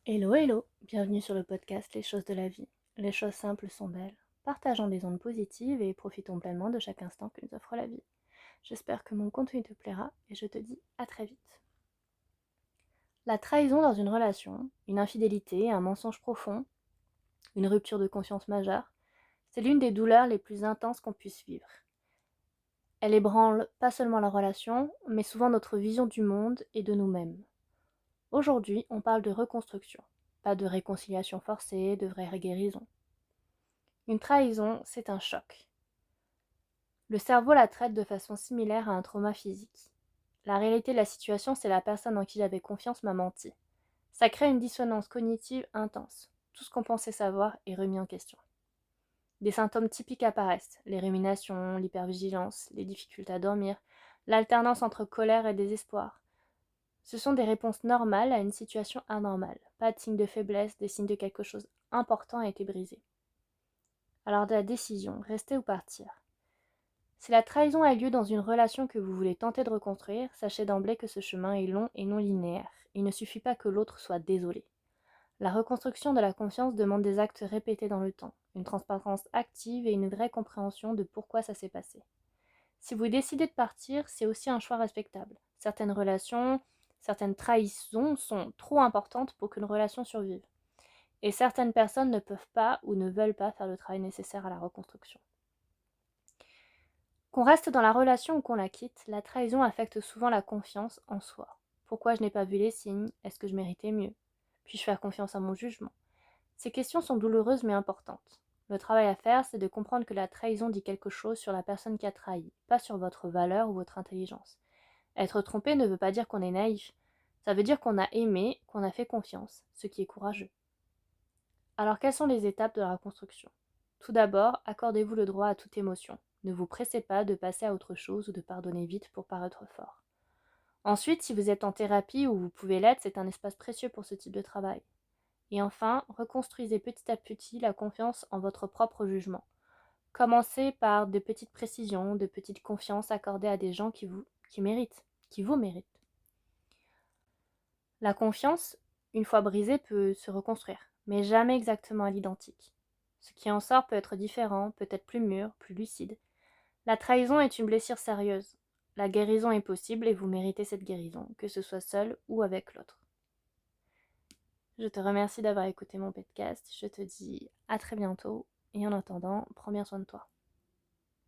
Hello, hello, bienvenue sur le podcast Les choses de la vie. Les choses simples sont belles. Partageons des ondes positives et profitons pleinement de chaque instant que nous offre la vie. J'espère que mon contenu te plaira et je te dis à très vite. La trahison dans une relation, une infidélité, un mensonge profond, une rupture de confiance majeure, c'est l'une des douleurs les plus intenses qu'on puisse vivre. Elle ébranle pas seulement la relation, mais souvent notre vision du monde et de nous-mêmes. Aujourd'hui, on parle de reconstruction, pas de réconciliation forcée, de vraie guérison. Une trahison, c'est un choc. Le cerveau la traite de façon similaire à un trauma physique. La réalité de la situation, c'est la personne en qui j'avais confiance m'a menti. Ça crée une dissonance cognitive intense. Tout ce qu'on pensait savoir est remis en question. Des symptômes typiques apparaissent, les ruminations, l'hypervigilance, les difficultés à dormir, l'alternance entre colère et désespoir. Ce sont des réponses normales à une situation anormale, pas de signes de faiblesse, des signes de quelque chose important a été brisé. Alors de la décision, rester ou partir. Si la trahison a lieu dans une relation que vous voulez tenter de reconstruire, sachez d'emblée que ce chemin est long et non linéaire. Il ne suffit pas que l'autre soit désolé. La reconstruction de la confiance demande des actes répétés dans le temps, une transparence active et une vraie compréhension de pourquoi ça s'est passé. Si vous décidez de partir, c'est aussi un choix respectable. Certaines relations, certaines trahisons sont trop importantes pour qu'une relation survive. Et certaines personnes ne peuvent pas ou ne veulent pas faire le travail nécessaire à la reconstruction. Qu'on reste dans la relation ou qu'on la quitte, la trahison affecte souvent la confiance en soi. Pourquoi je n'ai pas vu les signes? Est-ce que je méritais mieux? Puis-je faire confiance à mon jugement? Ces questions sont douloureuses mais importantes. Le travail à faire, c'est de comprendre que la trahison dit quelque chose sur la personne qui a trahi, pas sur votre valeur ou votre intelligence. Être trompé ne veut pas dire qu'on est naïf. Ça veut dire qu'on a aimé, qu'on a fait confiance, ce qui est courageux. Alors quelles sont les étapes de la reconstruction? Tout d'abord, accordez-vous le droit à toute émotion. Ne vous pressez pas de passer à autre chose ou de pardonner vite pour paraître fort. Ensuite, si vous êtes en thérapie ou vous pouvez l'être, c'est un espace précieux pour ce type de travail. Et enfin, reconstruisez petit à petit la confiance en votre propre jugement. Commencez par de petites précisions, de petites confiances accordées à des gens qui méritent, qui vous méritent. La confiance, une fois brisée, peut se reconstruire, mais jamais exactement à l'identique. Ce qui en sort peut être différent, peut-être plus mûr, plus lucide. La trahison est une blessure sérieuse. La guérison est possible et vous méritez cette guérison, que ce soit seul ou avec l'autre. Je te remercie d'avoir écouté mon podcast. Je te dis à très bientôt et en attendant, prends bien soin de toi.